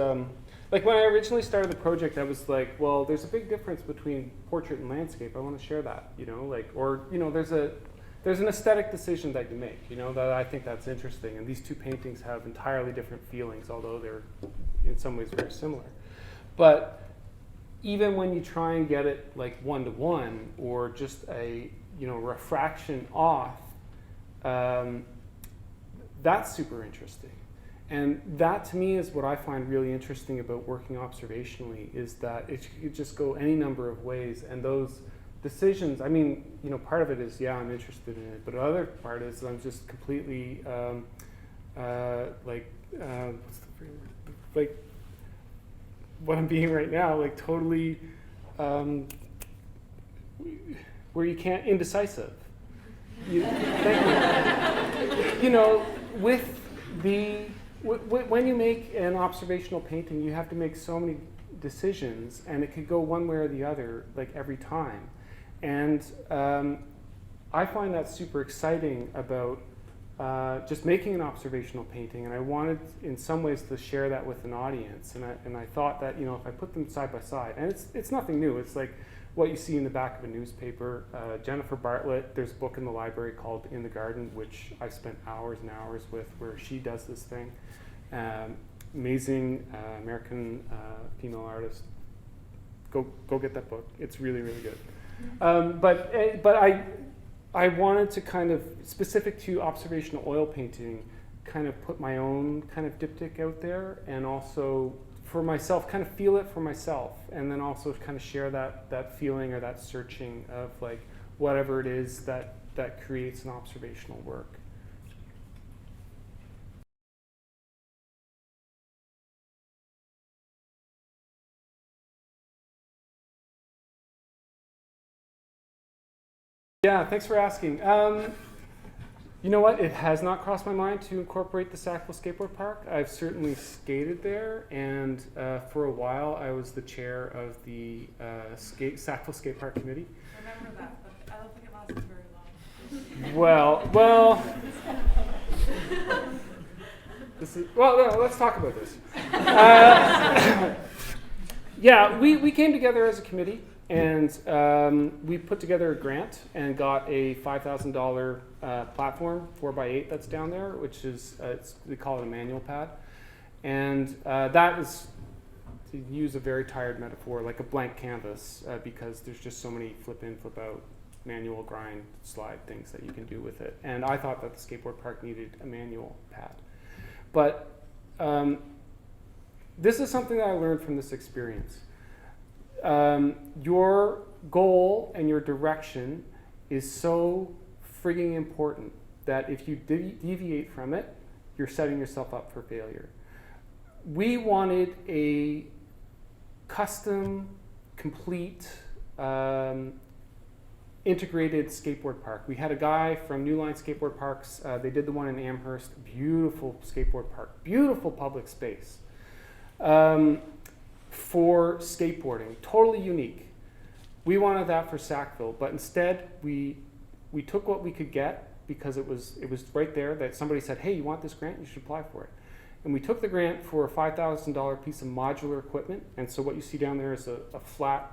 like when I originally started the project, I was like, well, there's a big difference between portrait and landscape. I want to share that, you know, like, or you know, there's an aesthetic decision that you make, you know, that I think that's interesting. And these two paintings have entirely different feelings, although they're in some ways very similar. But even when you try and get it like 1-to-1 or just a refraction off. That's super interesting. And that to me is what I find really interesting about working observationally, is that it could just go any number of ways, and those decisions, I mean, you know, part of it is, yeah, I'm interested in it, but the other part is I'm just completely, what's the framework? Like, what I'm being right now, like totally, where you can't, indecisive. Thank you. You know, when you make an observational painting, you have to make so many decisions, and it could go one way or the other, like every time. And I find that super exciting about just making an observational painting, and I wanted, in some ways, to share that with an audience. And I thought that, you know, if I put them side by side, and it's nothing new. It's like what you see in the back of a newspaper. Jennifer Bartlett, there's a book in the library called In the Garden, which I spent hours and hours with, where she does this thing. Amazing American female artist. Go get that book. It's really, really good. But I wanted to kind of, specific to observational oil painting, kind of put my own kind of diptych out there, and also for myself, kind of feel it for myself, and then also kind of share that feeling or that searching of like whatever it is that creates an observational work. Yeah, thanks for asking. You know what? It has not crossed my mind to incorporate the Sackville Skateboard Park. I've certainly skated there, and for a while I was the chair of the Sackville Skate Park Committee. I remember that, but I don't think it lasted very long. Well, no, let's talk about this. Yeah, we came together as a committee, and we put together a grant and got a $5,000 platform 4x8 that's down there, which is we call it a manual pad, and that is, to use a very tired metaphor, like a blank canvas, because there's just so many flip in, flip out, manual grind, slide things that you can do with it. And I thought that the skateboard park needed a manual pad, but this is something that I learned from this experience. Your goal and your direction is so frigging important that if you deviate from it, you're setting yourself up for failure. We wanted a custom complete integrated skateboard park. We had a guy from New Line Skateboard Parks. They did the one in Amherst. Beautiful skateboard park. Beautiful public space for skateboarding. Totally unique. We wanted that for Sackville, but instead we took what we could get because it was right there that somebody said, hey, you want this grant? You should apply for it. And we took the grant for a $5,000 piece of modular equipment. And so what you see down there is a flat,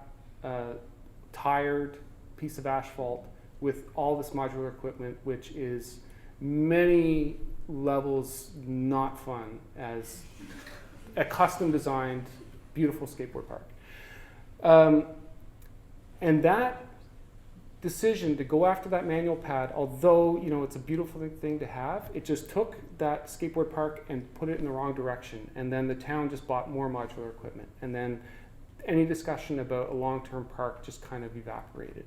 tired piece of asphalt with all this modular equipment, which is many levels not fun as a custom designed, beautiful skateboard park. And that decision to go after that manual pad, although it's a beautiful thing to have, it just took that skateboard park and put it in the wrong direction. And then the town just bought more modular equipment. And then any discussion about a long-term park just kind of evaporated.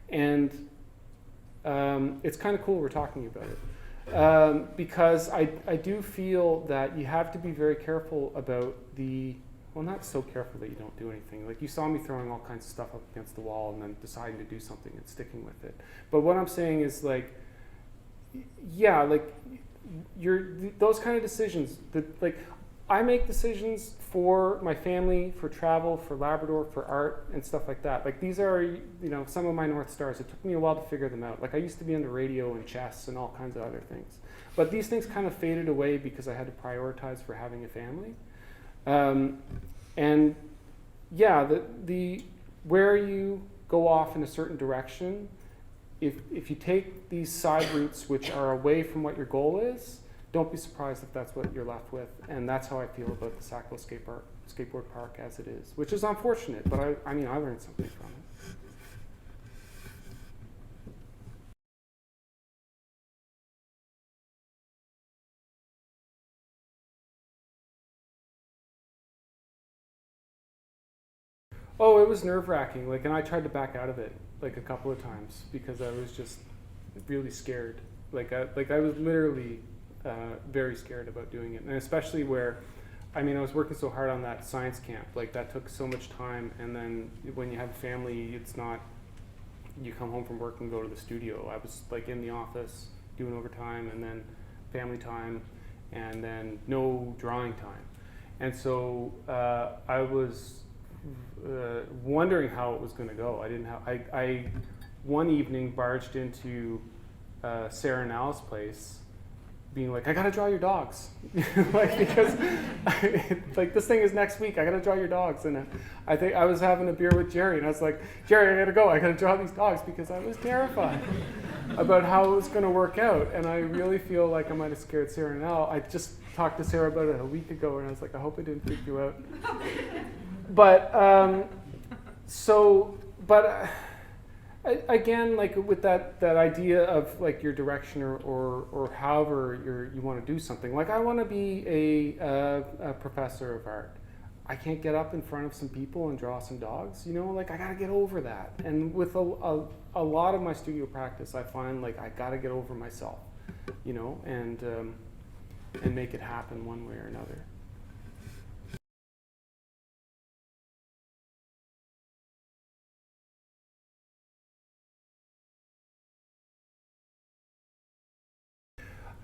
And it's kind of cool we're talking about it. Because I do feel that you have to be very careful about well, not so careful that you don't do anything. Like, you saw me throwing all kinds of stuff up against the wall and then deciding to do something and sticking with it. But what I'm saying is, like, yeah, like, those kind of decisions, I make decisions for my family, for travel, for Labrador, for art, and stuff like that. Like, these are, some of my North Stars. It took me a while to figure them out. Like, I used to be into radio and chess and all kinds of other things. But these things kind of faded away because I had to prioritize for having a family. And yeah, the where you go off in a certain direction, if you take these side routes which are away from what your goal is, don't be surprised if that's what you're left with. And that's how I feel about the Sackville skateboard park as it is, which is unfortunate, but I learned something from it. Oh, it was nerve-wracking. Like, and I tried to back out of it like a couple of times because I was just really scared. I was literally very scared about doing it, and especially where, I was working so hard on that science camp. Like, that took so much time, and then when you have a family, it's not. You come home from work and go to the studio. I was like in the office doing overtime, and then family time, and then no drawing time, and so I was. Wondering how it was going to go. I one evening barged into Sarah and Al's place, being like, I gotta draw your dogs, because this thing is next week. I gotta draw your dogs, and I think I was having a beer with Jerry, and I was like, Jerry, I gotta go. I gotta draw these dogs because I was terrified about how it was going to work out, and I really feel like I might have scared Sarah and Al. I just talked to Sarah about it a week ago, and I was like, I hope I didn't freak you out. But again, like with that idea of like your direction or however you want to do something. Like, I want to be a professor of art. I can't get up in front of some people and draw some dogs. Like, I got to get over that. And with a lot of my studio practice, I find like I got to get over myself, and make it happen one way or another.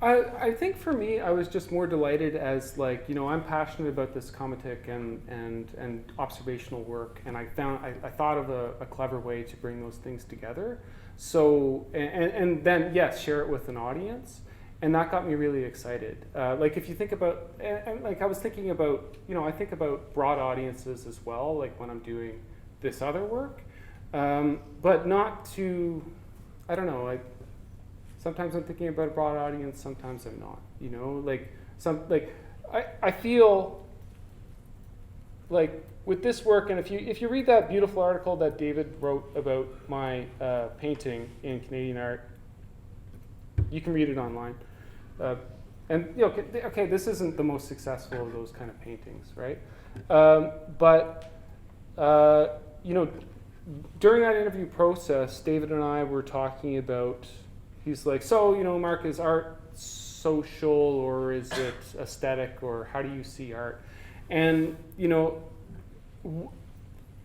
I think for me, I was just more delighted as like, I'm passionate about this comitic and observational work, and I thought of a clever way to bring those things together. So, and then, yes, share it with an audience. And that got me really excited. Like, if you think about, and like I was thinking about, I think about broad audiences as well, like when I'm doing this other work, but not to, I don't know, like, sometimes I'm thinking about a broad audience, sometimes I'm not, I feel like with this work, and if you read that beautiful article that David wrote about my painting in Canadian Art, you can read it online. And okay, this isn't the most successful of those kind of paintings, right? But during that interview process, David and I were talking about. He's like, so, Mark, is art social or is it aesthetic, or how do you see art? And,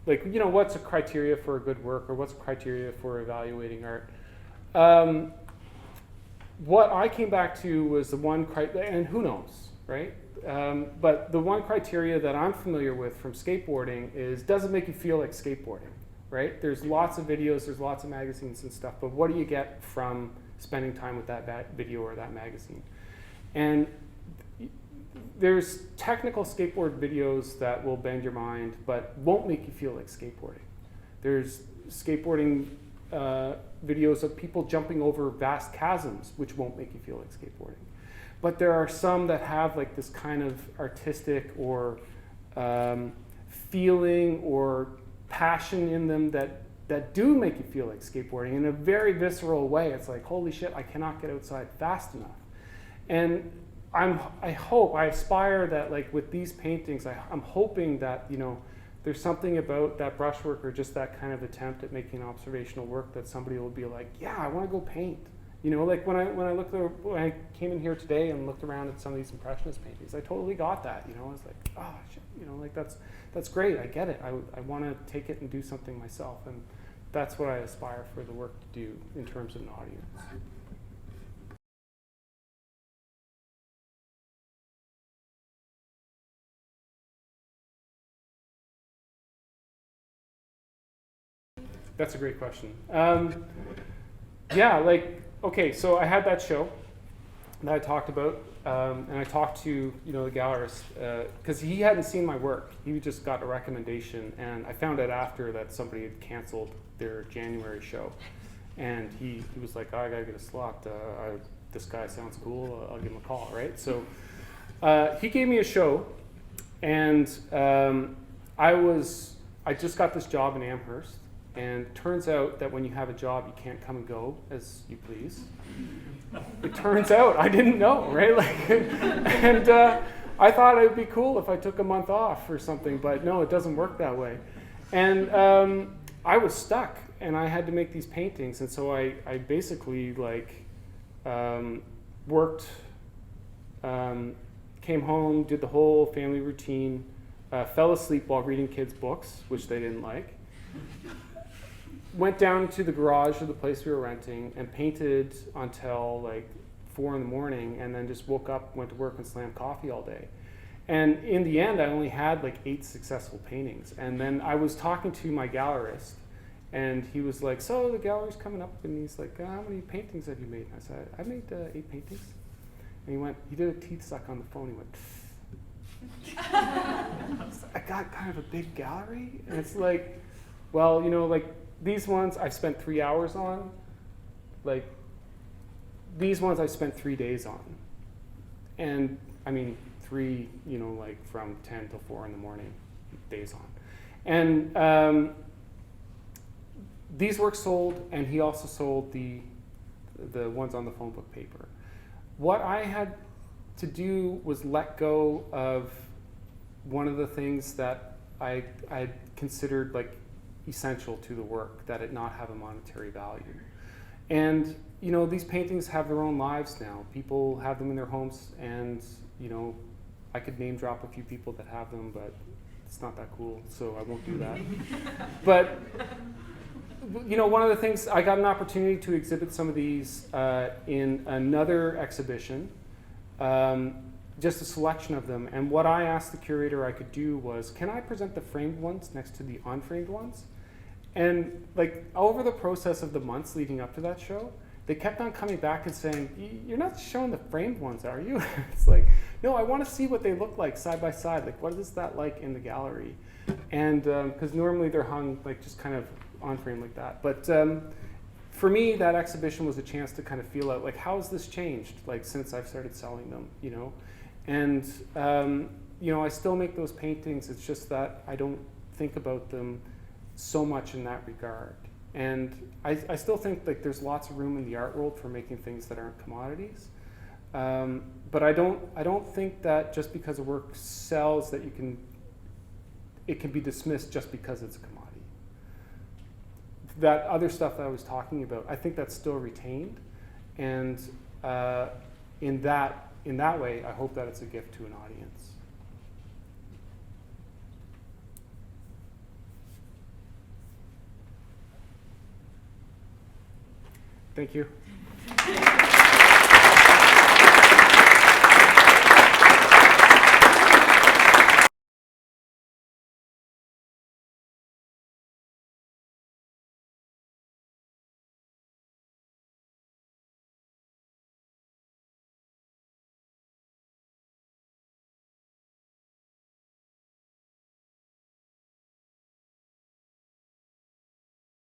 like, what's a criteria for a good work, or what's a criteria for evaluating art? What I came back to was the one and who knows, right? But the one criteria that I'm familiar with from skateboarding is, does it make you feel like skateboarding, right? There's lots of videos, there's lots of magazines and stuff, but what do you get from spending time with that video or that magazine? And there's technical skateboard videos that will bend your mind, but won't make you feel like skateboarding. There's skateboarding videos of people jumping over vast chasms, which won't make you feel like skateboarding. But there are some that have like this kind of artistic or feeling or passion in them that do make you feel like skateboarding in a very visceral way. It's like, holy shit, I cannot get outside fast enough. And I aspire that, like, with these paintings, I'm hoping that, there's something about that brushwork or just that kind of attempt at making observational work that somebody will be like, yeah, I want to go paint. Like when I came in here today and looked around at some of these Impressionist paintings, I totally got that. I was like, oh shit, like that's great. I get it. I want to take it and do something myself, and that's what I aspire for the work to do in terms of an audience. That's a great question. Okay, so I had that show that I talked about, and I talked to the gallerist because he hadn't seen my work. He just got a recommendation, and I found out after that somebody had canceled their January show, and he was like, oh, I gotta get a slot. This guy sounds cool. I'll give him a call, right? So he gave me a show, and I just got this job in Amherst. And it turns out that when you have a job, you can't come and go as you please. It turns out I didn't know, right? And I thought it would be cool if I took a month off or something, but no, it doesn't work that way. And I was stuck, and I had to make these paintings, and so I basically worked, came home, did the whole family routine, fell asleep while reading kids' books, which they didn't like. Went down to the garage of the place we were renting and painted until 4 in the morning, and then just woke up, went to work, and slammed coffee all day. And in the end, I only had 8 successful paintings. And then I was talking to my gallerist, and he was like, so the gallery's coming up, and he's like, how many paintings have you made? And I said, I made 8 paintings. And he did a teeth suck on the phone. He went, I got kind of a big gallery. And it's like, well, these ones I've spent 3 hours on. These ones I spent 3 days on. And I mean, 3, from 10 till 4 in the morning, days on. And these works sold, and he also sold the ones on the phone book paper. What I had to do was let go of one of the things that I considered essential to the work, that it not have a monetary value. And these paintings have their own lives now. People have them in their homes, and I could name drop a few people that have them, but it's not that cool, so I won't do that. But one of the things, I got an opportunity to exhibit some of these in another exhibition, just a selection of them. And what I asked the curator I could do was, can I present the framed ones next to the unframed ones? And over the process of the months leading up to that show, they kept on coming back and saying, you're not showing the framed ones, are you? It's like, no, I want to see what they look like side by side. What is that like in the gallery? And because normally they're hung just kind of on frame like that. But for me, that exhibition was a chance to kind of feel out how has this changed since I've started selling them, And I still make those paintings. It's just that I don't think about them so much in that regard. And I still think there's lots of room in the art world for making things that aren't commodities. But I don't think that just because a work sells that it can be dismissed just because it's a commodity. That other stuff that I was talking about, I think that's still retained. And in that way, I hope that it's a gift to an audience. Thank you.